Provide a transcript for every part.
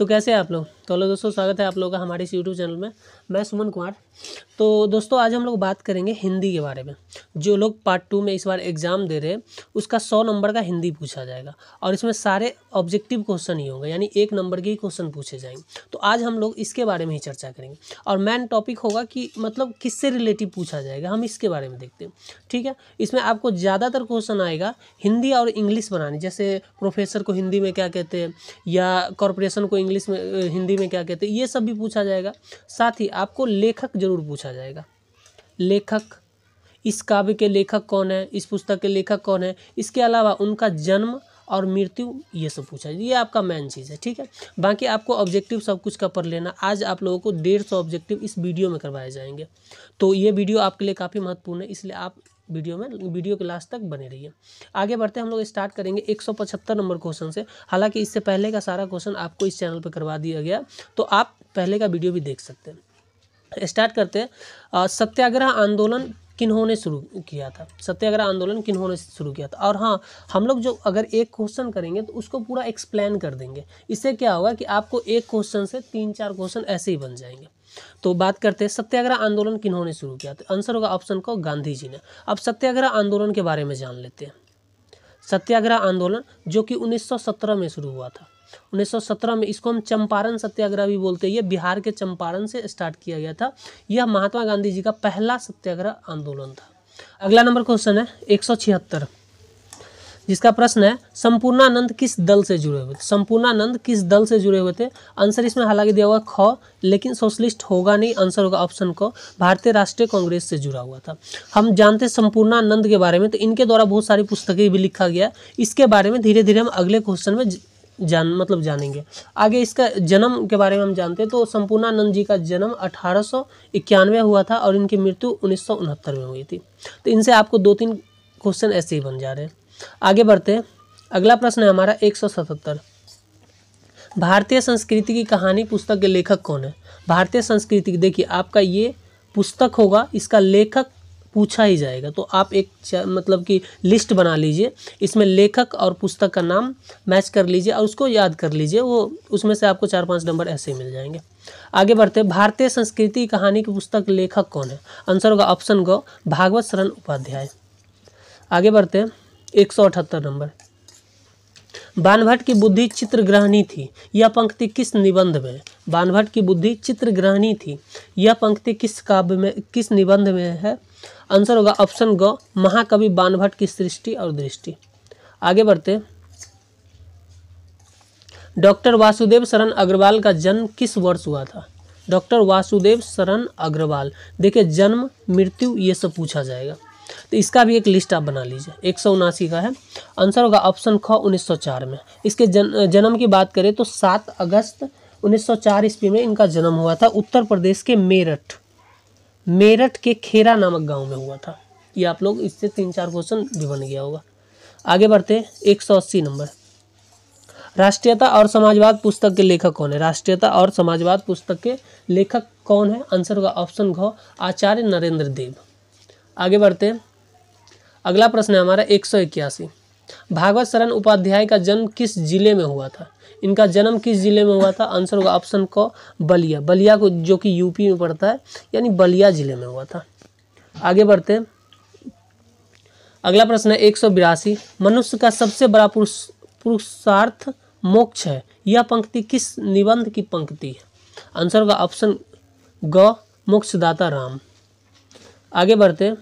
तो कैसे हैं आप लोग? तो हेलो दोस्तों, स्वागत है आप लोगों का हमारे इस यूट्यूब चैनल में। मैं सुमन कुमार। तो दोस्तों आज हम लोग बात करेंगे हिंदी के बारे में। जो लोग पार्ट 2 में इस बार एग्ज़ाम दे रहे हैं उसका 100 नंबर का हिंदी पूछा जाएगा और इसमें सारे ऑब्जेक्टिव क्वेश्चन ही होंगे, यानी 1 नंबर के ही क्वेश्चन पूछे जाएंगे। तो आज हम लोग इसके बारे में ही चर्चा करेंगे और मेन टॉपिक होगा कि मतलब किससे रिलेटिव पूछा जाएगा, हम इसके बारे में देखते हैं। ठीक है, इसमें आपको ज़्यादातर क्वेश्चन आएगा हिंदी और इंग्लिश बनानी, जैसे प्रोफेसर को हिंदी में क्या कहते हैं या कॉर्पोरेशन को इंग्लिश में हिंदी में क्या कहते हैं, ये सब भी पूछा जाएगा। साथ ही आपको लेखक जरूर पूछा जाएगा। लेखक, इस काव्य के लेखक कौन है, इस पुस्तक के लेखक कौन है, इसके अलावा उनका जन्म और मृत्यु, ये सब पूछा जाए। ये आपका मेन चीज़ है। ठीक है, बाकी आपको ऑब्जेक्टिव सब कुछ का पढ़ लेना। आज आप लोगों को 150 ऑब्जेक्टिव इस वीडियो में करवाए जाएंगे। तो ये वीडियो आपके लिए काफ़ी महत्वपूर्ण है, इसलिए आप वीडियो के लास्ट तक बने रहिए। आगे बढ़ते हम लोग स्टार्ट करेंगे 175 नंबर क्वेश्चन से। हालांकि इससे पहले का सारा क्वेश्चन आपको इस चैनल पर करवा दिया गया, तो आप पहले का वीडियो भी देख सकते हैं। स्टार्ट करते हैं। सत्याग्रह आंदोलन किन्होंने शुरू किया था? सत्याग्रह आंदोलन किन्होंने शुरू किया था? और हाँ, हम लोग जो अगर एक क्वेश्चन करेंगे तो उसको पूरा एक्सप्लेन कर देंगे। इससे क्या होगा कि आपको एक क्वेश्चन से 3-4 क्वेश्चन ऐसे ही बन जाएंगे। तो बात करते हैं सत्याग्रह आंदोलन किन्होंने शुरू किया था। आंसर होगा ऑप्शन को गांधी जी ने। अब सत्याग्रह आंदोलन के बारे में जान लेते हैं। सत्याग्रह आंदोलन जो कि 1917 में शुरू हुआ था। 1917 में, इसको हम चंपारण सत्याग्रह भी बोलते हैं। ये बिहार के चंपारण से स्टार्ट किया गया था। यह महात्मा गांधी जी का पहला सत्याग्रह आंदोलन था। अगला नंबर क्वेश्चन है 176, जिसका प्रश्न है संपूर्णानंद किस दल से जुड़े हुए थे? संपूर्णानंद किस दल से जुड़े हुए थे? आंसर इसमें हालांकि दिया हुआ ख, लेकिन सोशलिस्ट होगा नहीं। आंसर होगा ऑप्शन को भारतीय राष्ट्रीय कांग्रेस से जुड़ा हुआ था। हम जानते हैं संपूर्णानंद के बारे में, तो इनके द्वारा बहुत सारी पुस्तकें भी लिखा गया। इसके बारे में धीरे धीरे हम अगले क्वेश्चन में जानेंगे। आगे इसका जन्म के बारे में हम जानते हैं। तो संपूर्णानंद जी का जन्म 1891 हुआ था और इनकी मृत्यु 1969 में हुई थी। तो इनसे आपको 2-3 क्वेश्चन ऐसे ही बन जा रहे हैं। आगे बढ़ते हैं। अगला प्रश्न है हमारा 177, भारतीय संस्कृति की कहानी पुस्तक के लेखक कौन है? भारतीय संस्कृति, देखिए आपका ये पुस्तक होगा, इसका लेखक पूछा ही जाएगा। तो आप एक मतलब कि लिस्ट बना लीजिए, इसमें लेखक और पुस्तक का नाम मैच कर लीजिए और उसको याद कर लीजिए। वो उसमें से आपको 4-5 नंबर ऐसे ही मिल जाएंगे। आगे बढ़ते हैं। भारतीय संस्कृति की कहानी की पुस्तक लेखक कौन है? आंसर होगा ऑप्शन ग भागवत शरण उपाध्याय। आगे बढ़ते हैं 178 नंबर, बाणभट्ट की बुद्धि चित्रग्रहणी थी, यह पंक्ति किस निबंध में? बाणभट्ट की बुद्धि चित्रग्रहणी थी, यह पंक्ति किस काव्य में, किस निबंध में है? आंसर होगा ऑप्शन ग महाकवि बाणभट्ट की सृष्टि और दृष्टि। आगे बढ़ते, डॉक्टर वासुदेव शरण अग्रवाल का जन्म किस वर्ष हुआ था? डॉक्टर वासुदेव शरण अग्रवाल, देखिए जन्म मृत्यु ये सब पूछा जाएगा, तो इसका भी एक लिस्ट आप बना लीजिए। 179 का है। आंसर होगा ऑप्शन ख 1904 में। इसके जन्म की बात करें तो 7 अगस्त 1904 ईस्वी में इनका जन्म हुआ था। उत्तर प्रदेश के मेरठ के खेरा नामक गांव में हुआ था। ये आप लोग इससे 3-4 क्वेश्चन भी बन गया होगा। आगे बढ़ते 180 नंबर, राष्ट्रीयता और समाजवाद पुस्तक के लेखक कौन है? राष्ट्रीयता और समाजवाद पुस्तक के लेखक कौन है? आंसर होगा ऑप्शन घ आचार्य नरेंद्र देव। आगे बढ़ते, अगला प्रश्न है हमारा 181, भागवत शरण उपाध्याय का जन्म किस जिले में हुआ था? इनका जन्म किस जिले में हुआ था? आंसर होगा ऑप्शन क बलिया। बलिया को जो कि यूपी में पड़ता है, यानी बलिया जिले में हुआ था। आगे बढ़ते, अगला प्रश्न है 182, मनुष्य का सबसे बड़ा पुरुषार्थ मोक्ष है, यह पंक्ति किस निबंध की पंक्ति है? आंसर होगा ऑप्शन ग मोक्षदाता राम। आगे बढ़ते,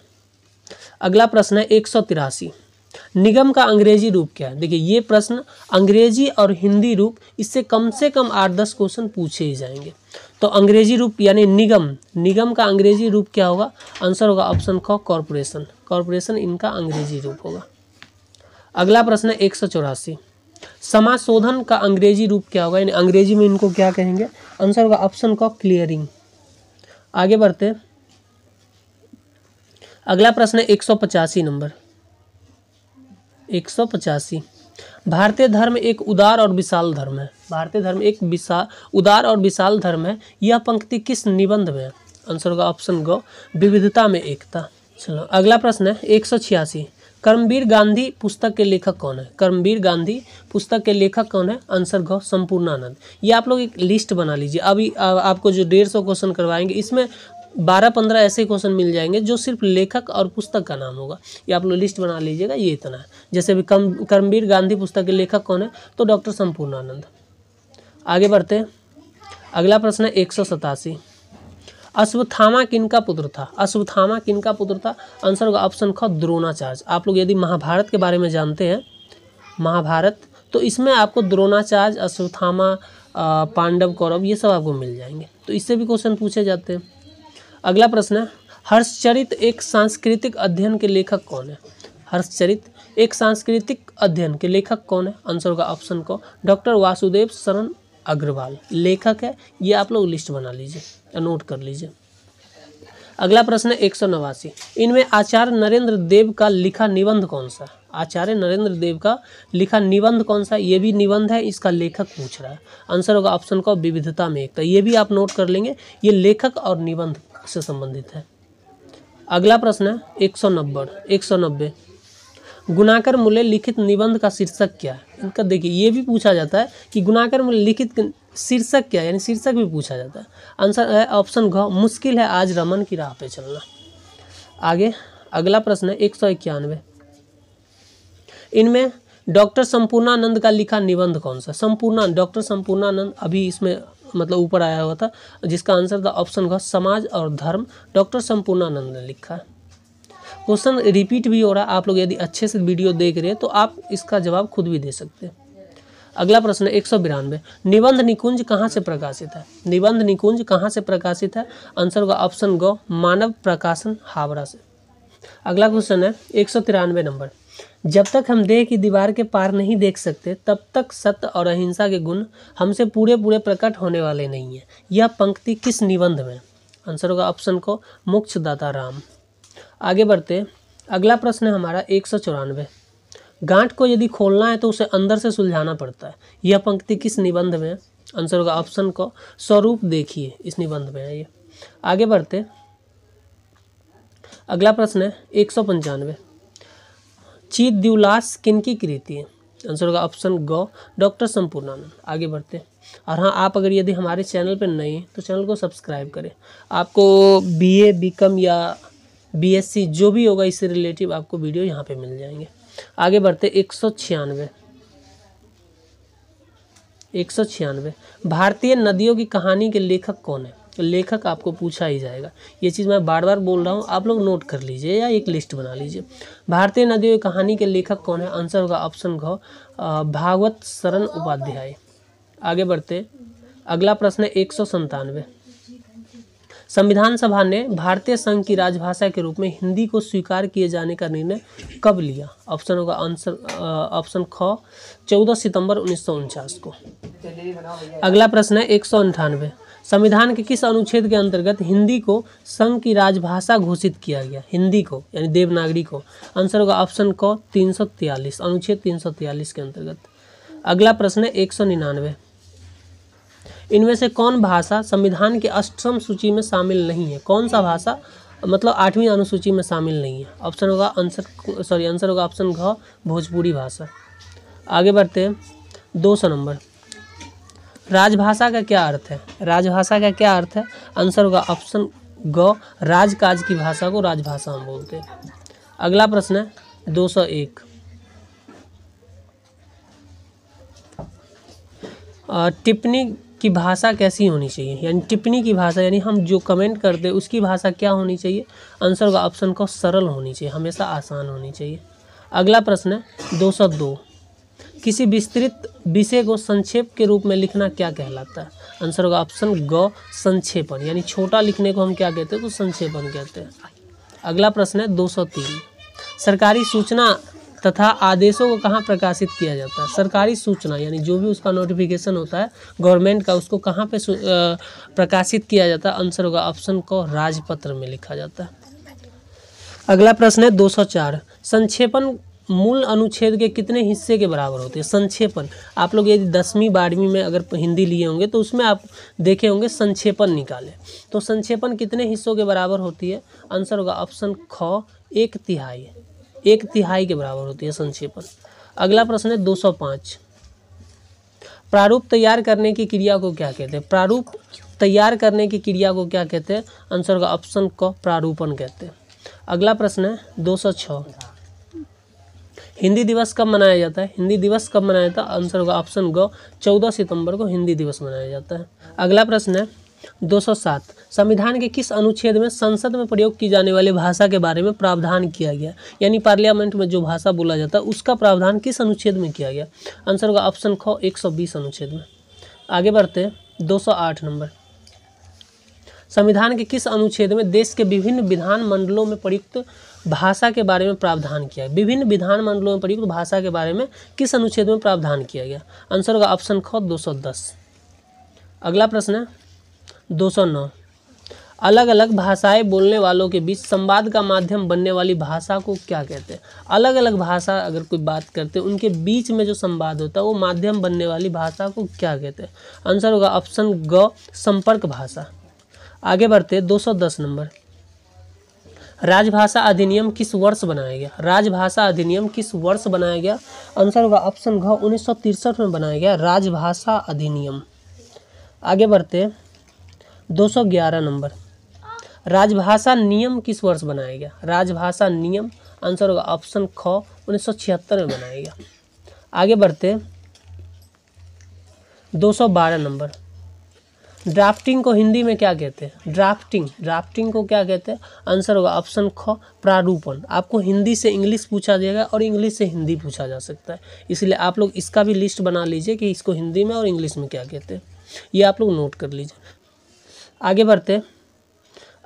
अगला प्रश्न है 183, निगम का अंग्रेजी रूप क्या है? देखिए ये प्रश्न अंग्रेजी और हिंदी रूप, इससे कम से कम 8-10 क्वेश्चन पूछे ही जाएंगे। तो अंग्रेजी रूप यानी निगम का अंग्रेजी रूप क्या होगा? आंसर होगा ऑप्शन ख कॉर्पोरेशन इनका अंग्रेजी रूप होगा। अगला प्रश्न है 184, समाशोधन का अंग्रेजी रूप क्या होगा, यानी अंग्रेजी में इनको क्या कहेंगे? आंसर होगा ऑप्शन क क्लियरिंग। आगे बढ़ते, अगला प्रश्न है 185 नंबर, 185, भारतीय धर्म एक उदार और विशाल धर्म है। भारतीय धर्म एक उदार और विशाल धर्म है, यह पंक्ति किस निबंध में है? आंसर होगा ऑप्शन ग विविधता में एकता। चलो अगला प्रश्न है 186, कर्मवीर गांधी पुस्तक के लेखक कौन है? कर्मवीर गांधी पुस्तक के लेखक कौन है? आंसर घ संपूर्णानंद। ये आप लोग एक लिस्ट बना लीजिए। अभी आपको जो 150 क्वेश्चन करवाएंगे इसमें 12-15 ऐसे क्वेश्चन मिल जाएंगे जो सिर्फ लेखक और पुस्तक का नाम होगा। ये आप लोग लिस्ट बना लीजिएगा, ये इतना है। जैसे भी कर्मवीर गांधी पुस्तक के लेखक कौन है? तो डॉक्टर संपूर्णानंद। आगे बढ़ते हैं। अगला प्रश्न है 187। अश्वत्थामा किनका पुत्र था? अश्वत्थामा किनका पुत्र था? आंसर होगा ऑप्शन ख द्रोणाचार्य। आप लोग यदि महाभारत के बारे में जानते हैं, महाभारत, तो इसमें आपको द्रोणाचार्य, अश्वत्थामा, पांडव, कौरव, ये सब आपको मिल जाएंगे। तो इससे भी क्वेश्चन पूछे जाते हैं। अगला प्रश्न है हर्षचरित एक सांस्कृतिक अध्ययन के लेखक कौन है? हर्षचरित एक सांस्कृतिक अध्ययन के लेखक कौन है? आंसर होगा ऑप्शन को डॉक्टर वासुदेव शरण अग्रवाल लेखक है। ये आप लोग लिस्ट बना लीजिए, नोट कर लीजिए। अगला प्रश्न है 189। इनमें आचार्य नरेंद्र देव का लिखा निबंध कौन सा है? आचार्य नरेंद्र देव का लिखा निबंध कौन सा है? ये भी निबंध है, इसका लेखक पूछ रहा है। आंसर होगा ऑप्शन को विविधता में एकता। ये भी आप नोट कर लेंगे, ये लेखक और निबंध से संबंधित है। अगला प्रश्न है 190। गुणाकर मूल्य लिखित निबंध का शीर्षक क्या है? इनका देखिए, ये भी पूछा जाता है कि गुणाकर मूल्य लिखित शीर्षक क्या है, यानी शीर्षक भी पूछा जाता है। आंसर है ऑप्शन घ मुश्किल है आज रमन की राह पे चलना। आगे अगला प्रश्न है 191। इनमें डॉक्टर संपूर्णानंद का लिखा निबंध कौन सा? डॉक्टर संपूर्णानंद अभी इसमें मतलब ऊपर आया हुआ था, जिसका आंसर था ऑप्शन घ समाज और धर्म, डॉक्टर संपूर्णानंद ने लिखा है। क्वेश्चन रिपीट भी हो रहा है, आप लोग यदि अच्छे से वीडियो देख रहे हैं तो आप इसका जवाब खुद भी दे सकते हैं। अगला प्रश्न है 192। निबंध निकुंज कहाँ से प्रकाशित है? निबंध निकुंज कहाँ से प्रकाशित है? आंसर होगा ऑप्शन ग मानव प्रकाशन हावड़ा से। अगला क्वेश्चन है 193 नंबर। जब तक हम देह की दीवार के पार नहीं देख सकते तब तक सत्य और अहिंसा के गुण हमसे पूरे प्रकट होने वाले नहीं है। यह पंक्ति किस निबंध में? आंसर होगा ऑप्शन को मोक्षदाता राम। आगे बढ़ते। अगला प्रश्न है हमारा 194। गांठ को यदि खोलना है तो उसे अंदर से सुलझाना पड़ता है। यह पंक्ति किस निबंध में है? आंसर होगा ऑप्शन को स्वरूप देखिए, इस निबंध में है ये। आगे बढ़ते। अगला प्रश्न है 195। चित दिवलास किनकी कृति है? आंसर होगा ऑप्शन ग डॉक्टर संपूर्णानंद। आगे बढ़ते। और हाँ, आप अगर यदि हमारे चैनल पर नए हैं तो चैनल को सब्सक्राइब करें। आपको BA BCom या BSc जो भी होगा इससे रिलेटिव आपको वीडियो यहाँ पे मिल जाएंगे। आगे बढ़ते 196। भारतीय नदियों की कहानी के लेखक कौन है? तो लेखक आपको पूछा ही जाएगा, ये चीज़ मैं बार बार बोल रहा हूँ, आप लोग नोट कर लीजिए या एक लिस्ट बना लीजिए। भारतीय नदियों की कहानी के लेखक कौन है? आंसर होगा ऑप्शन घ भागवत शरण उपाध्याय। आगे बढ़ते। अगला प्रश्न है 197। संविधान सभा ने भारतीय संघ की राजभाषा के रूप में हिंदी को स्वीकार किए जाने का निर्णय कब लिया? ऑप्शन होगा आंसर ऑप्शन ख 14 सितंबर 1949 को। अगला प्रश्न है 198। संविधान के किस अनुच्छेद के अंतर्गत हिंदी को संघ की राजभाषा घोषित किया गया? हिंदी को यानी देवनागरी को। आंसर होगा ऑप्शन क 343, अनुच्छेद 343 के अंतर्गत। अगला प्रश्न है 199। इनमें से कौन भाषा संविधान के अष्टम सूची में शामिल नहीं है? कौन सा भाषा मतलब 8वीं अनुसूची में शामिल नहीं है? ऑप्शन होगा आंसर होगा ऑप्शन घ भोजपुरी भाषा। आगे बढ़ते हैं 200 नंबर। राजभाषा का क्या अर्थ है? राजभाषा का क्या अर्थ है? आंसर होगा ऑप्शन ग राजकाज की भाषा को राजभाषा हम बोलते हैं। अगला प्रश्न है 201। टिप्पणी की भाषा कैसी होनी चाहिए? यानी टिप्पणी की भाषा यानी हम जो कमेंट करते हैं उसकी भाषा क्या होनी चाहिए? आंसर होगा ऑप्शन को सरल होनी चाहिए, हमेशा आसान होनी चाहिए। अगला प्रश्न है 202। किसी विस्तृत विषय को संक्षेप के रूप में लिखना क्या कहलाता है? आंसर होगा ऑप्शन ग संक्षेपण, यानी छोटा लिखने को हम क्या कहते हैं? तो संक्षेपण कहते हैं। अगला प्रश्न है 203। सरकारी सूचना तथा आदेशों को कहाँ प्रकाशित किया जाता है? सरकारी सूचना यानी जो भी उसका नोटिफिकेशन होता है गवर्नमेंट का, उसको कहाँ पे प्रकाशित किया जाता है? आंसर होगा ऑप्शन को राजपत्र में लिखा जाता है। अगला प्रश्न है 204। संक्षेपण मूल अनुच्छेद के कितने हिस्से के बराबर होते हैं? संक्षेपण आप लोग यदि 10वीं 12वीं में अगर हिंदी लिए होंगे तो उसमें आप देखे होंगे संक्षेपण निकाले, तो संक्षेपण कितने हिस्सों के बराबर होती है? आंसर होगा ऑप्शन ख 1/3। 1/3 के बराबर होती है संक्षेपण। अगला प्रश्न है 205, प्रारूप तैयार करने की क्रिया को क्या कहते हैं? प्रारूप तैयार करने की क्रिया को क्या कहते हैं? आंसर होगा ऑप्शन क, प्रारूपण कहते हैं। अगला प्रश्न है 206, हिंदी दिवस कब मनाया जाता है? हिंदी दिवस कब मनाया जाता है? आंसर होगा ऑप्शन ग, 14 सितंबर को हिंदी दिवस मनाया जाता है। अगला प्रश्न है 207, संविधान के किस अनुच्छेद में संसद में प्रयोग की जाने वाली भाषा के बारे में प्रावधान किया गया? यानी पार्लियामेंट में जो भाषा बोला जाता है उसका प्रावधान किस अनुच्छेद में किया गया? आंसर होगा ऑप्शन ख, 120 अनुच्छेद में। आगे बढ़ते हैं 208 नंबर, संविधान के किस अनुच्छेद में देश के विभिन्न विधान मंडलों में प्रयुक्त भाषा के बारे में प्रावधान किया है? विभिन्न विधान मंडलों में प्रयुक्त भाषा के बारे में किस अनुच्छेद में प्रावधान किया गया? आंसर होगा ऑप्शन ख, 210। अगला प्रश्न है 209, अलग अलग भाषाएं बोलने वालों के बीच संवाद का माध्यम बनने वाली भाषा को क्या कहते हैं? अलग अलग भाषा अगर कोई बात करते हैं उनके बीच में जो संवाद होता है वो माध्यम बनने वाली भाषा को क्या कहते हैं? आंसर होगा ऑप्शन ग, संपर्क भाषा। आगे बढ़ते 210 नंबर, राजभाषा अधिनियम किस वर्ष बनाया गया? राजभाषा अधिनियम किस वर्ष बनाया गया? आंसर होगा ऑप्शन घ, 1963 में बनाया गया राजभाषा अधिनियम। आगे बढ़ते 211 नंबर, राजभाषा नियम किस वर्ष बनाया गया? राजभाषा नियम आंसर होगा ऑप्शन ख, 1976 में बनाया गया। आगे बढ़ते 212 नंबर, ड्राफ्टिंग को हिंदी में क्या कहते हैं? ड्राफ्टिंग को क्या कहते हैं? आंसर होगा ऑप्शन ख, प्रारूपण। आपको हिंदी से इंग्लिश पूछा जाएगा और इंग्लिश से हिंदी पूछा जा सकता है, इसलिए आप लोग इसका भी लिस्ट बना लीजिए कि इसको हिंदी में और इंग्लिश में क्या कहते हैं, ये आप लोग नोट कर लीजिए। आगे बढ़ते,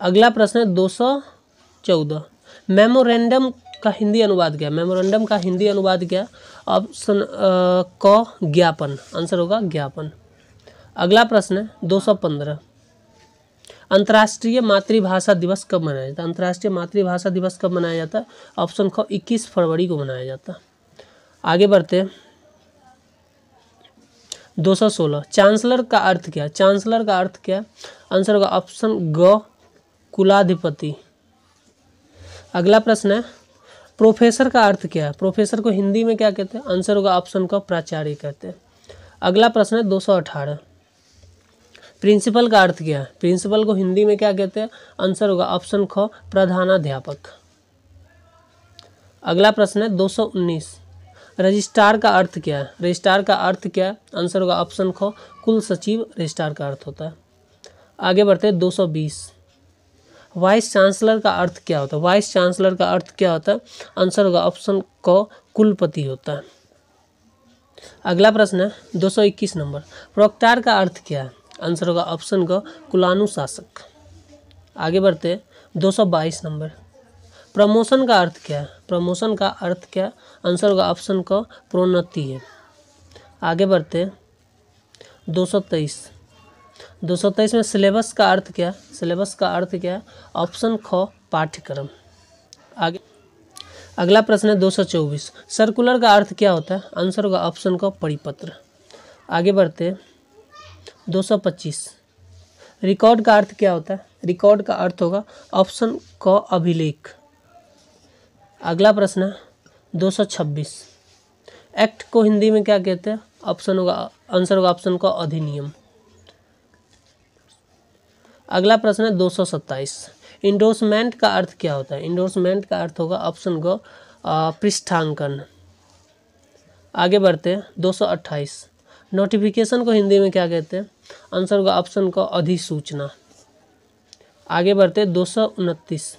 अगला प्रश्न है 214, मेमोरेंडम का हिंदी अनुवाद क्या है? मेमोरेंडम का हिंदी अनुवाद क्या है? ऑप्शन क, ज्ञापन। आंसर होगा ज्ञापन। अगला प्रश्न है 215, अंतर्राष्ट्रीय मातृभाषा दिवस कब मनाया जाता है? अंतर्राष्ट्रीय मातृभाषा दिवस कब मनाया जाता है? ऑप्शन ख, 21 फरवरी को मनाया जाता है। आगे बढ़ते 216, चांसलर का अर्थ क्या है? चांसलर का अर्थ क्या है? आंसर होगा ऑप्शन ग, कुलाधिपति। अगला प्रश्न है प्रोफेसर का अर्थ क्या है? प्रोफेसर को हिंदी में क्या कहते हैं? आंसर होगा ऑप्शन क, प्राचार्य कहते हैं। अगला प्रश्न है 218, प्रिंसिपल का अर्थ क्या है? प्रिंसिपल को हिंदी में क्या कहते हैं? आंसर होगा ऑप्शन ख, प्रधानाध्यापक। अगला प्रश्न है 219, रजिस्ट्रार का अर्थ क्या है? रजिस्ट्रार का अर्थ क्या है? आंसर होगा ऑप्शन ख, कुल सचिव रजिस्ट्रार का अर्थ होता है। आगे बढ़ते 220, वाइस चांसलर का अर्थ क्या होता है? वाइस चांसलर का अर्थ क्या होता है? आंसर होगा ऑप्शन क, कुलपति होता है। अगला प्रश्न है 221 नंबर, प्रोक्टार का अर्थ क्या है? आंसर होगा ऑप्शन क, कुलानुशासक। आगे बढ़ते 222 नंबर, प्रमोशन का अर्थ क्या है? प्रमोशन का अर्थ क्या है? आंसर होगा ऑप्शन क, प्रोन्नति है। आगे बढ़ते 223 में सिलेबस का अर्थ क्या है? सिलेबस का अर्थ क्या है? ऑप्शन ख, पाठ्यक्रम। आगे अगला प्रश्न है 224, सर्कुलर का अर्थ क्या होता है? आंसर होगा ऑप्शन क, परिपत्र। आगे बढ़ते 225, रिकॉर्ड का अर्थ क्या होता है? रिकॉर्ड का अर्थ होगा ऑप्शन क, अभिलेख। अगला प्रश्न है 226, एक्ट को हिंदी में क्या कहते हैं? ऑप्शन होगा आंसर होगा ऑप्शन क, अधिनियम। अगला प्रश्न है 227, इंडोर्समेंट का अर्थ क्या होता है? इंडोर्समेंट का अर्थ होगा ऑप्शन ग, पृष्ठांकन। आगे बढ़ते 228, नोटिफिकेशन को हिंदी में क्या कहते हैं? आंसर होगा ऑप्शन क, अधिसूचना। आगे बढ़ते 229,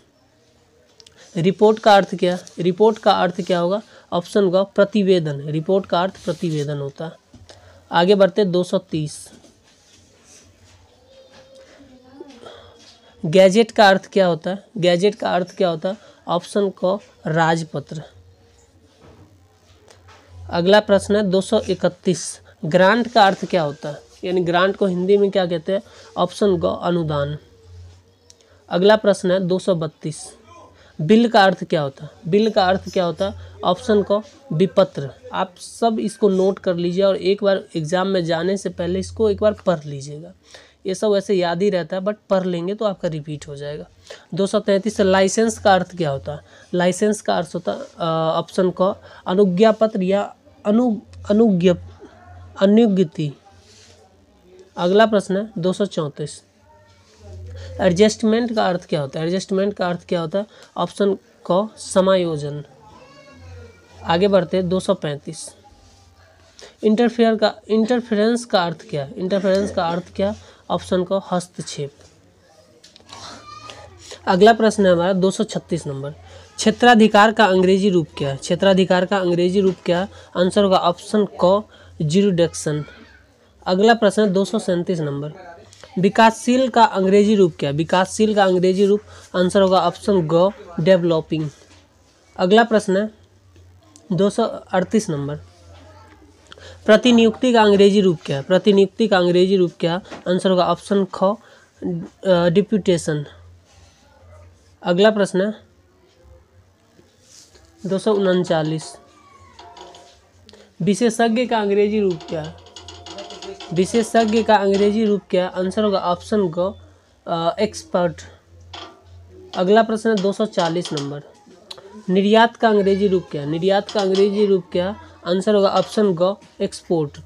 रिपोर्ट का अर्थ क्या? रिपोर्ट का अर्थ क्या होगा? ऑप्शन ग, प्रतिवेदन। रिपोर्ट का अर्थ प्रतिवेदन होता है। आगे बढ़ते 230, गैजेट का अर्थ क्या होता है? गैजेट का अर्थ क्या होता है? ऑप्शन क, राजपत्र। अगला प्रश्न है 231, ग्रांट का अर्थ क्या होता है? यानी ग्रांट को हिंदी में क्या कहते हैं? ऑप्शन ग, अनुदान। अगला प्रश्न है 232, बिल का अर्थ क्या होता है? बिल का अर्थ क्या होता है? ऑप्शन को विपत्र। आप सब इसको नोट कर लीजिए और एक बार एग्जाम में जाने से पहले इसको एक बार पढ़ लीजिएगा। ये सब वैसे याद ही रहता है, बट पढ़ लेंगे तो आपका रिपीट हो जाएगा। 233 लाइसेंस का अर्थ क्या होता है? लाइसेंस का अर्थ होता है ऑप्शन को अनुज्ञा पत्र या अनुज्ञप्ति। अगला प्रश्न है 234 एडजस्टमेंट का अर्थ क्या होता है? एडजस्टमेंट का अर्थ क्या होता है? ऑप्शन को समायोजन। आगे बढ़ते हैं 235 इंटरफेरेंस का अर्थ क्या है? इंटरफेरेंस का अर्थ क्या? ऑप्शन को हस्तक्षेप। अगला प्रश्न है हमारा 236 नंबर, क्षेत्राधिकार का अंग्रेजी रूप क्या है? क्षेत्राधिकार का अंग्रेजी रूप क्या है? आंसर होगा ऑप्शन को ज्यूरिडिक्शन। अगला प्रश्न है 237 नंबर, विकासशील का अंग्रेजी रूप क्या है? विकासशील का अंग्रेजी रूप आंसर होगा ऑप्शन ग डेवलपिंग। अगला प्रश्न है 238 नंबर, प्रतिनियुक्ति का अंग्रेजी रूप क्या है? प्रतिनियुक्ति का अंग्रेजी रूप क्या? आंसर होगा ऑप्शन ख डिप्यूटेशन। अगला प्रश्न है 239 विशेषज्ञ का अंग्रेजी रूप क्या है? विशेषज्ञ का अंग्रेजी रूप क्या? आंसर होगा ऑप्शन ग एक्सपर्ट। अगला प्रश्न है 240 नंबर, निर्यात का अंग्रेजी रूप क्या है? निर्यात का अंग्रेजी रूप क्या? आंसर होगा ऑप्शन ग एक्सपोर्ट।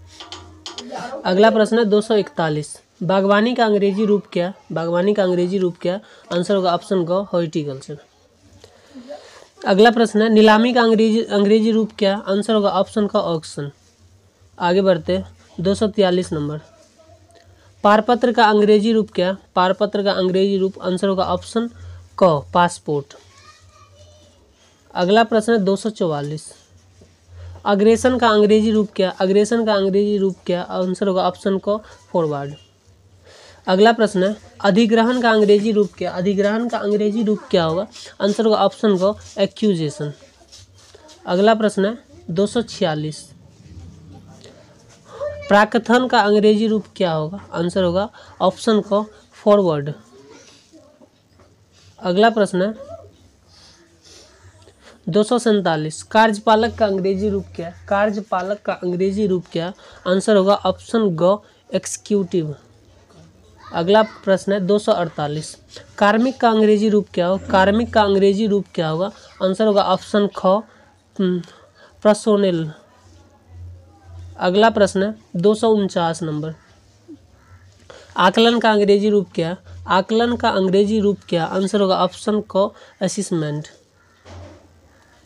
अगला प्रश्न है 241 बागवानी का अंग्रेजी रूप क्या? बागवानी का अंग्रेजी रूप क्या? आंसर होगा ऑप्शन ग हॉर्टिकल्चर। अगला प्रश्न है नीलामी का अंग्रेजी रूप क्या? आंसर होगा ऑप्शन का ऑक्शन। आगे बढ़ते 243 नंबर, पारपत्र का अंग्रेजी रूप क्या? पारपत्र का अंग्रेजी रूप आंसर होगा ऑप्शन क पासपोर्ट। अगला प्रश्न है 244 अग्रेसन का अंग्रेजी रूप क्या? अग्रेसन का अंग्रेजी रूप क्या? आंसर होगा ऑप्शन को फॉरवर्ड। अगला प्रश्न है अधिग्रहण का अंग्रेजी रूप क्या? अधिग्रहण का अंग्रेजी रूप क्या होगा? आंसर होगा ऑप्शन को एक्यूजेशन। अगला प्रश्न है 246 प्राकथन का अंग्रेजी रूप क्या होगा? आंसर होगा ऑप्शन को फॉरवर्ड। अगला प्रश्न है 247 कार्यपालक का अंग्रेजी रूप क्या? कार्यपालक का अंग्रेजी रूप क्या? आंसर होगा ऑप्शन ग एक्सिक्यूटिव। अगला प्रश्न है 248 कार्मिक का अंग्रेजी रूप क्या होगा? कार्मिक का अंग्रेजी रूप क्या होगा? आंसर होगा ऑप्शन ख पर्सोनेल। अगला प्रश्न है 249 नंबर, आकलन का अंग्रेजी रूप क्या? आकलन का अंग्रेजी रूप क्या? आंसर होगा ऑप्शन को असेसमेंट।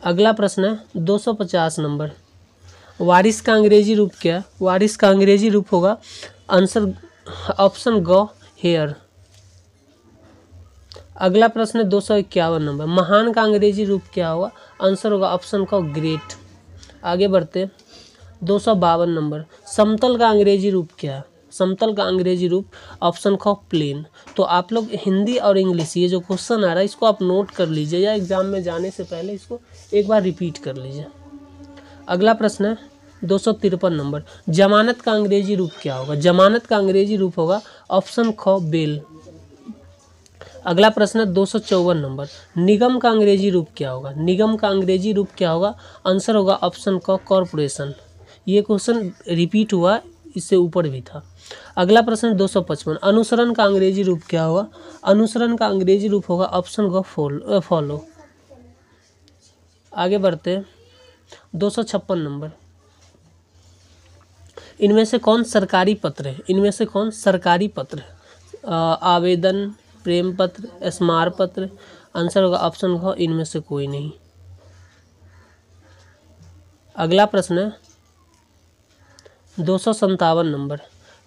अगला प्रश्न है 250 नंबर, वारिस का अंग्रेजी रूप क्या? वारिस का अंग्रेजी रूप होगा आंसर ऑप्शन ग हेयर। अगला प्रश्न है 251 नंबर, महान का अंग्रेजी रूप क्या होगा? आंसर होगा ऑप्शन का ग्रेट। आगे बढ़ते 252 नंबर, समतल का अंग्रेजी रूप क्या है? समतल का अंग्रेजी रूप ऑप्शन ख प्लेन। तो आप लोग हिंदी और इंग्लिश ये जो क्वेश्चन आ रहा है इसको आप नोट कर लीजिए या एग्जाम में जाने से पहले इसको एक बार रिपीट कर लीजिए। अगला प्रश्न है 253 नंबर, जमानत का अंग्रेजी रूप क्या होगा? जमानत का अंग्रेजी रूप होगा ऑप्शन ख बेल। अगला प्रश्न है 254 नंबर, निगम का अंग्रेजी रूप क्या होगा? निगम का अंग्रेजी रूप क्या होगा? आंसर होगा ऑप्शन क कॉरपोरेशन। ये क्वेश्चन रिपीट हुआ, इससे ऊपर भी था। अगला प्रश्न 255, अनुसरण का अंग्रेजी रूप क्या होगा? अनुसरण का अंग्रेजी रूप होगा ऑप्शन ग फॉलो। आगे बढ़ते 256 नंबर, इनमें से कौन सरकारी पत्र है? इनमें से कौन सरकारी पत्र है? आवेदन, प्रेम पत्र, स्मार पत्र। आंसर होगा ऑप्शन ख इनमें से कोई नहीं। अगला प्रश्न है 257 नंबर,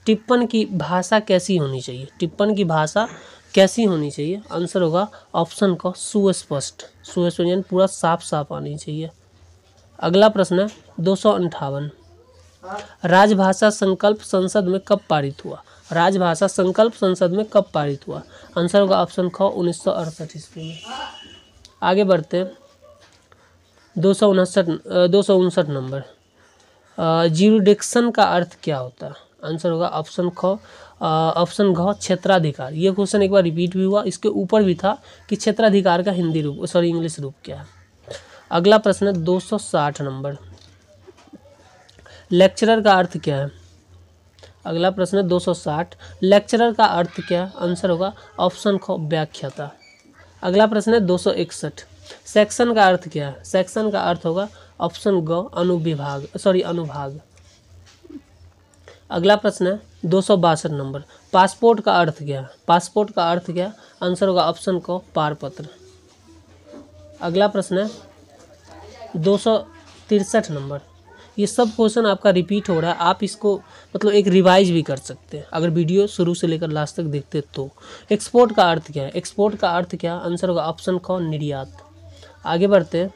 टिप्पण की भाषा कैसी होनी चाहिए? टिप्पण की भाषा कैसी होनी चाहिए? आंसर होगा ऑप्शन का सुस्पष्ट। सुस्पष्ट यानी पूरा साफ साफ आनी चाहिए। अगला प्रश्न है 258, राजभाषा संकल्प संसद में कब पारित हुआ? राजभाषा संकल्प संसद में कब पारित हुआ? आंसर होगा ऑप्शन ख 1968 ईस्वी में। आगे बढ़ते 259 नंबर, ज्यूरिडिक्शन का अर्थ क्या होता है? आंसर होगा ऑप्शन घ क्षेत्राधिकार। ये क्वेश्चन एक बार रिपीट भी हुआ, इसके ऊपर भी था कि क्षेत्राधिकार का हिंदी रूप इंग्लिश रूप क्या है। अगला प्रश्न है 260 नंबर, लेक्चरर का अर्थ क्या है। अगला प्रश्न है 260, लेक्चरर का अर्थ क्या है। आंसर होगा ऑप्शन ख व्याख्याता। अगला प्रश्न है 261, सेक्शन का अर्थ क्या है। सेक्शन का अर्थ होगा ऑप्शन ग अनुभाग। अगला प्रश्न है 262 नंबर, पासपोर्ट का अर्थ क्या है। पासपोर्ट का अर्थ क्या है। आंसर होगा ऑप्शन क पारपत्र। अगला प्रश्न है 263 नंबर, ये सब क्वेश्चन आपका रिपीट हो रहा है, आप इसको मतलब एक रिवाइज भी कर सकते हैं अगर वीडियो शुरू से लेकर लास्ट तक देखते तो। एक्सपोर्ट का अर्थ क्या है। एक्सपोर्ट का अर्थ क्या, आंसर होगा ऑप्शन ख निर्यात। आगे बढ़ते हैं,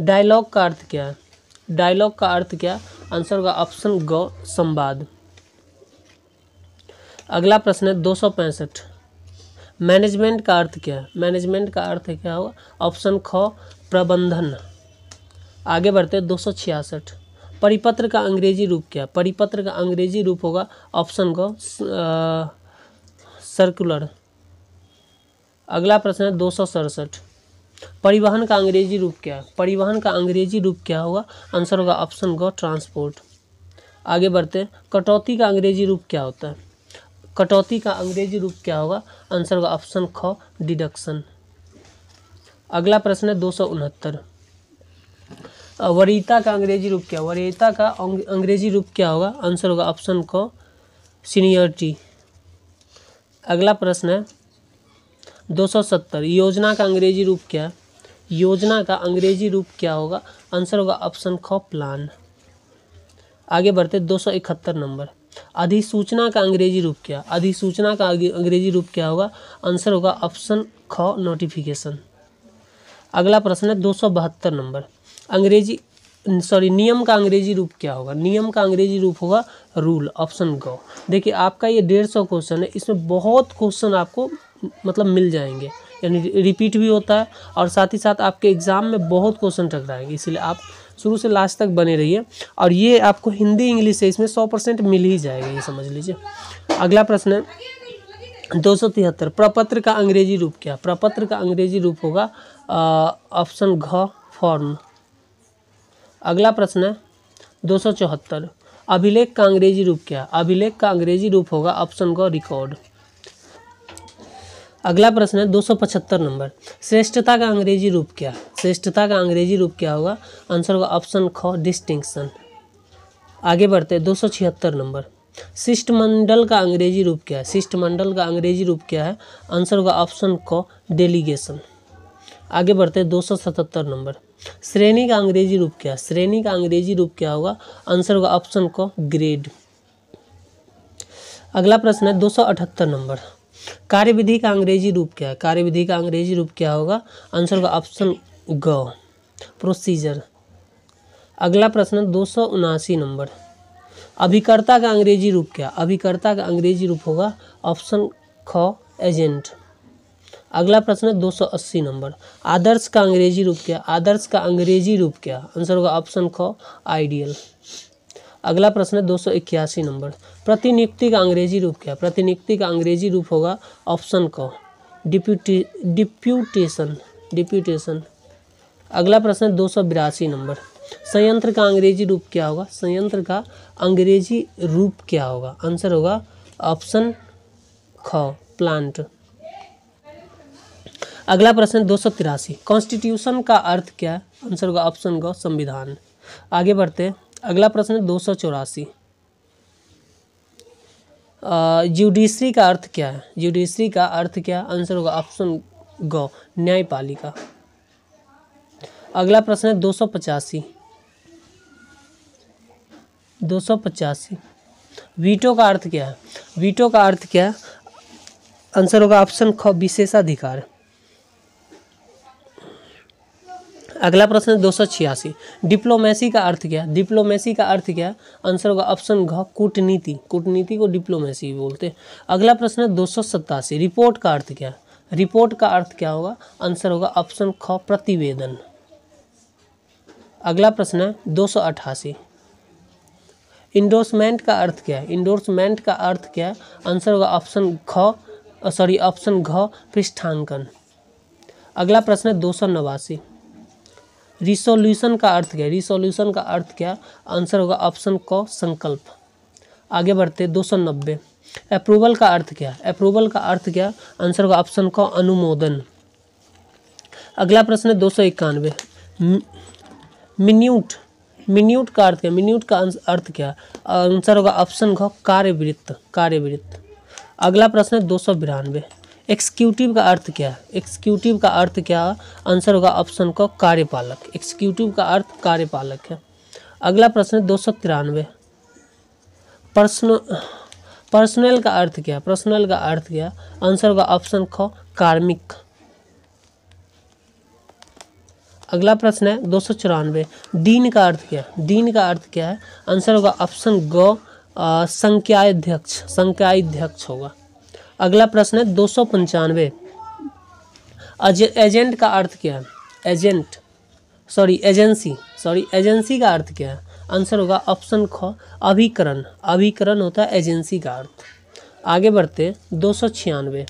डायलॉग का अर्थ क्या है। डायलॉग का अर्थ क्या, आंसर होगा ऑप्शन ग संवाद। अगला प्रश्न है 265, मैनेजमेंट का अर्थ क्या है। मैनेजमेंट का अर्थ क्या होगा, ऑप्शन ख प्रबंधन। आगे बढ़ते हैं 266, परिपत्र का अंग्रेजी रूप क्या है। परिपत्र का अंग्रेजी रूप होगा ऑप्शन ग सर्कुलर। अगला प्रश्न है 267, परिवहन का अंग्रेजी रूप क्या है। परिवहन का अंग्रेजी रूप क्या होगा, आंसर होगा ऑप्शन ग ट्रांसपोर्ट। आगे बढ़ते हैं, कटौती का अंग्रेजी रूप क्या होता है। कटौती का अंग्रेजी रूप क्या होगा, आंसर होगा ऑप्शन ख डिडक्शन। अगला प्रश्न है 269, वरीयता का अंग्रेजी रूप क्या। वरीयता का अंग्रेजी रूप क्या होगा, आंसर होगा ऑप्शन क सीनियरिटी। अगला प्रश्न है 270, योजना का अंग्रेजी रूप क्या। योजना का अंग्रेजी रूप क्या होगा, आंसर होगा ऑप्शन ख प्लान। आगे बढ़ते 271 नंबर, अधिसूचना का अंग्रेजी रूप क्या। अधिसूचना का अंग्रेजी रूप क्या होगा, आंसर होगा ऑप्शन ख नोटिफिकेशन। अगला प्रश्न है 272 नंबर, नियम का अंग्रेजी रूप क्या होगा। नियम का अंग्रेजी रूप होगा रूल, ऑप्शन ग। देखिए आपका ये 150 क्वेश्चन है, इसमें बहुत क्वेश्चन आपको मतलब मिल जाएंगे, यानी रिपीट भी होता है और साथ ही साथ आपके एग्जाम में बहुत क्वेश्चन टकराएंगे, इसलिए आप शुरू से लास्ट तक बने रहिए। और ये आपको हिंदी इंग्लिश से इसमें 100% मिल ही जाएगा, ये समझ लीजिए। अगला प्रश्न है 273, प्रपत्र का अंग्रेजी रूप क्या। प्रपत्र का अंग्रेजी रूप होगा ऑप्शन घ फॉर्म। अगला प्रश्न है 274, अभिलेख का अंग्रेजी रूप क्या। अभिलेख का अंग्रेजी रूप होगा ऑप्शन ग रिकॉर्ड। अगला प्रश्न है 275 नंबर, श्रेष्ठता का अंग्रेजी रूप क्या। श्रेष्ठता का अंग्रेजी रूप क्या होगा, आंसर होगा ऑप्शन ख डिस्टिंक्शन। आगे बढ़ते हैं 276 नंबर, शिष्टमंडल का अंग्रेजी रूप क्या है। शिष्टमंडल का अंग्रेजी रूप क्या है, आंसर होगा ऑप्शन क डेलीगेशन। आगे बढ़ते हैं 277 नंबर, श्रेणी का अंग्रेजी रूप क्या है। श्रेणी का अंग्रेजी रूप क्या होगा, आंसर होगा ऑप्शन क ग्रेड। अगला प्रश्न है 278 नंबर, कार्यविधि का अंग्रेजी रूप क्या है। कार्यविधि का अंग्रेजी रूप क्या होगा, आंसर होगा ऑप्शन ग प्रोसीजर। अगला प्रश्न 279 नंबर, अभिकर्ता का अंग्रेजी रूप क्या। अभिकर्ता का अंग्रेजी रूप होगा ऑप्शन ख एजेंट। अगला प्रश्न 280 नंबर, आदर्श का अंग्रेजी रूप क्या। आदर्श का अंग्रेजी रूप क्या, आंसर होगा ऑप्शन ख आइडियल। अगला प्रश्न 281 नंबर, प्रतिनियुक्ति का अंग्रेजी रूप क्या। प्रतिनियुक्ति का अंग्रेजी रूप होगा ऑप्शन क डिप्यूटेशन। अगला प्रश्न 282 नंबर, संयंत्र का अंग्रेजी रूप क्या होगा। संयंत्र का अंग्रेजी रूप क्या होगा, आंसर होगा ऑप्शन ख प्लांट। अगला प्रश्न 283, कॉन्स्टिट्यूशन का अर्थ क्या है, आंसर होगा ऑप्शन ग संविधान। आगे बढ़ते हैं, अगला प्रश्न 284, ज्यूडिशरी का अर्थ क्या है। ज्यूडिशरी का अर्थ क्या, आंसर होगा ऑप्शन ग न्यायपालिका। अगला प्रश्न है 285, वीटो का अर्थ क्या है। वीटो का अर्थ क्या है, आंसर होगा ऑप्शन ख विशेषाधिकार। अगला प्रश्न 286, डिप्लोमेसी का अर्थ क्या। डिप्लोमेसी का अर्थ क्या, आंसर होगा ऑप्शन घ कूटनीति। कूटनीति को डिप्लोमेसी बोलते हैं। अगला प्रश्न 287, रिपोर्ट का अर्थ क्या। रिपोर्ट का अर्थ क्या होगा, आंसर होगा ऑप्शन ख प्रतिवेदन। अगला प्रश्न है 288, इंडोर्समेंट का अर्थ क्या है? इंडोर्समेंट का अर्थ क्या है? आंसर होगा ऑप्शन घ पृष्ठांकन। अगला प्रश्न है 289। रिसोल्यूशन का अर्थ क्या है? रिसोल्यूशन का अर्थ क्या? आंसर होगा ऑप्शन क संकल्प। आगे बढ़ते 290। अप्रूवल का अर्थ क्या? अप्रूवल का अर्थ क्या? आंसर होगा ऑप्शन क अनुमोदन। अगला प्रश्न है 291। मिन्यूट का अर्थ क्या? मिन्यूट का अर्थ क्या? आंसर होगा ऑप्शन घ कार्यवृत्त। अगला प्रश्न है 292। एक्सिक्यूटिव का अर्थ क्या? एक्सिक्यूटिव का अर्थ क्या? आंसर होगा ऑप्शन क कार्यपालक। एक्सिक्यूटिव का अर्थ कार्यपालक है। अगला प्रश्न है 293। पर्सनल का अर्थ क्या? पर्सनल का अर्थ क्या? आंसर होगा ऑप्शन ख कार्मिक। अगला प्रश्न है 294। डीन का अर्थ क्या? डीन का अर्थ क्या है? आंसर होगा ऑप्शन ग संकायाध्यक्ष होगा। अगला प्रश्न है 295। एजेंट का अर्थ क्या है? एजेंसी का अर्थ क्या है? आंसर होगा ऑप्शन ख अभिकरण होता है एजेंसी का अर्थ। आगे बढ़ते 296।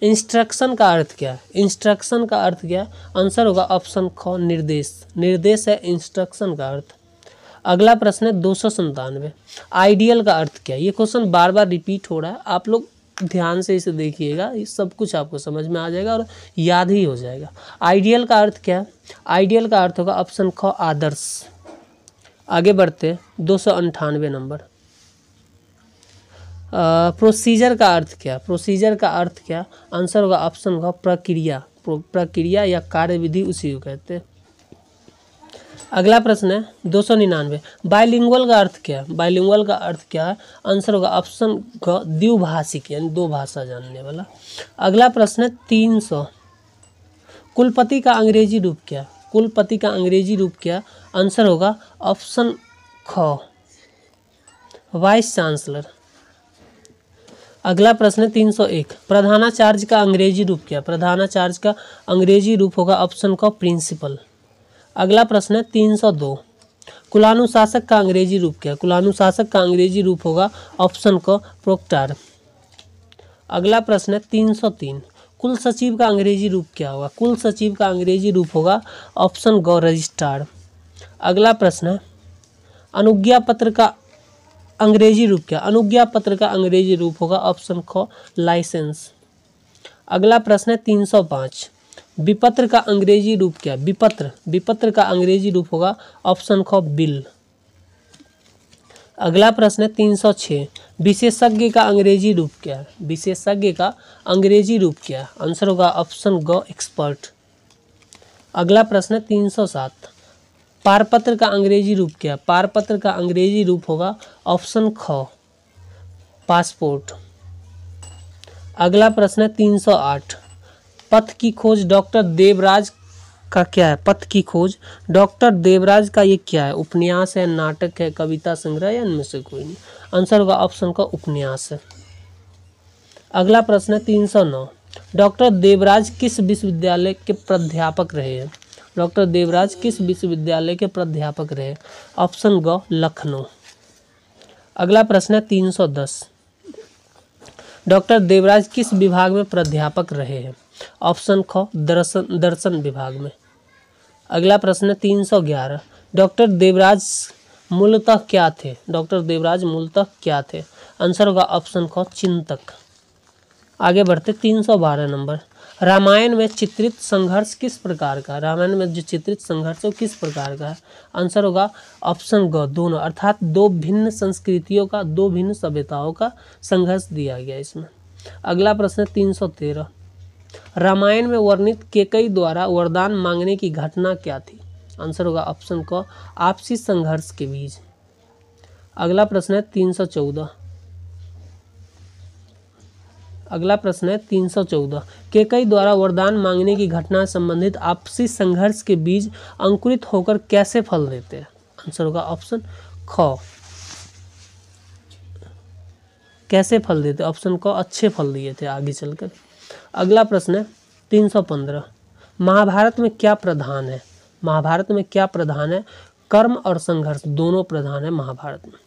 इंस्ट्रक्शन का अर्थ क्या है? इंस्ट्रक्शन का अर्थ क्या? आंसर होगा ऑप्शन ख निर्देश है इंस्ट्रक्शन का अर्थ। अगला प्रश्न है 297। आइडियल का अर्थ क्या? ये क्वेश्चन बार बार रिपीट हो रहा है, आप लोग ध्यान से इसे देखिएगा, ये सब कुछ आपको समझ में आ जाएगा और याद ही हो जाएगा। आइडियल का अर्थ क्या? आइडियल का अर्थ होगा ऑप्शन ख आदर्श। आगे बढ़ते 298 नंबर। प्रोसीजर का अर्थ क्या? प्रोसीजर का अर्थ क्या? आंसर होगा ऑप्शन ख प्रक्रिया या कार्यविधि, उसी को कहते हैं। अगला प्रश्न है 299। बाइलिंगुअल का अर्थ क्या? बाइलिंगुअल का अर्थ क्या है? आंसर होगा ऑप्शन ख द्विभाषिक यानी दो भाषा जानने वाला। अगला प्रश्न है 300। कुलपति का अंग्रेजी रूप क्या? कुलपति का अंग्रेजी रूप क्या? आंसर होगा ऑप्शन ख वाइस चांसलर। अगला प्रश्न है 301। प्रधानाचार्य का अंग्रेजी रूप क्या? प्रधानाचार्य का अंग्रेजी रूप होगा ऑप्शन क प्रिंसिपल। अगला प्रश्न है 302। कुलानुशासक का अंग्रेजी रूप क्या? कुलानुशासक का अंग्रेजी रूप होगा ऑप्शन क प्रोक्टर। अगला प्रश्न है 303। कुल सचिव का अंग्रेजी रूप क्या होगा? कुल सचिव का अंग्रेजी रूप होगा ऑप्शन ग रजिस्ट्रार। अगला प्रश्न है अनुज्ञा पत्र का अंग्रेजी रूप क्या? अनुज्ञा पत्र का अंग्रेजी रूप होगा ऑप्शन ख लाइसेंस। अगला प्रश्न है 305। विपत्र का अंग्रेजी रूप क्या? विपत्र का अंग्रेजी रूप होगा ऑप्शन ख बिल। अगला प्रश्न है 306। विशेषज्ञ का अंग्रेजी रूप क्या है? विशेषज्ञ का अंग्रेजी रूप क्या है? आंसर होगा ऑप्शन ग एक्सपर्ट। अगला प्रश्न है 307। पारपत्र का अंग्रेजी रूप क्या है? पारपत्र का अंग्रेजी रूप होगा ऑप्शन ख पासपोर्ट। अगला प्रश्न है 308। पथ की खोज डॉक्टर देवराज का क्या है? पथ की खोज डॉक्टर देवराज का ये क्या है? उपन्यास है, नाटक है, कविता संग्रह या इनमें से कोई नहीं? आंसर होगा ऑप्शन का उपन्यास है। अगला प्रश्न है 309। डॉक्टर देवराज किस विश्वविद्यालय के प्राध्यापक रहे हैं? डॉक्टर देवराज किस विश्वविद्यालय के प्राध्यापक रहे? ऑप्शन ग लखनऊ। अगला प्रश्न है 310। डॉक्टर देवराज किस विभाग में प्राध्यापक रहे हैं? ऑप्शन ख दर्शन विभाग में। अगला प्रश्न है 311। डॉक्टर देवराज मूलतः क्या थे? डॉक्टर देवराज मूलतः क्या थे? आंसर होगा ऑप्शन ख चिंतक। आगे बढ़ते 312 नंबर। रामायण में चित्रित संघर्ष किस प्रकार का? रामायण में जो चित्रित संघर्ष है किस प्रकार का है? आंसर होगा ऑप्शन ग दोनों, अर्थात दो भिन्न संस्कृतियों का, दो भिन्न सभ्यताओं का संघर्ष दिया गया इसमें। अगला प्रश्न 313। रामायण में वर्णित केकई द्वारा वरदान मांगने की घटना क्या थी? आंसर होगा ऑप्शन क आपसी संघर्ष के बीच। अगला प्रश्न है 314। अगला प्रश्न है 314। केकई द्वारा वरदान मांगने की घटना संबंधित आपसी संघर्ष के बीज अंकुरित होकर कैसे फल देते हैं? आंसर होगा ऑप्शन ख कैसे फल देते? ऑप्शन क अच्छे फल दिए थे आगे चलकर। अगला प्रश्न है 315। महाभारत में क्या प्रधान है? महाभारत में क्या प्रधान है? कर्म और संघर्ष दोनों प्रधान है महाभारत में।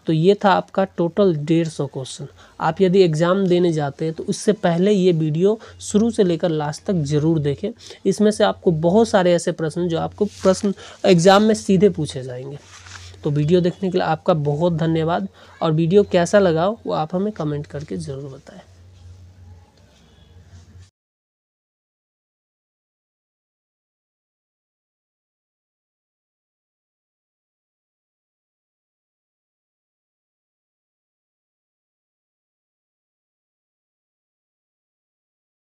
तो ये था आपका टोटल 150 क्वेश्चन। आप यदि एग्ज़ाम देने जाते हैं तो उससे पहले ये वीडियो शुरू से लेकर लास्ट तक ज़रूर देखें। इसमें से आपको बहुत सारे ऐसे प्रश्न जो आपको प्रश्न एग्ज़ाम में सीधे पूछे जाएंगे। तो वीडियो देखने के लिए आपका बहुत धन्यवाद, और वीडियो कैसा लगा वो आप हमें कमेंट करके ज़रूर बताएं।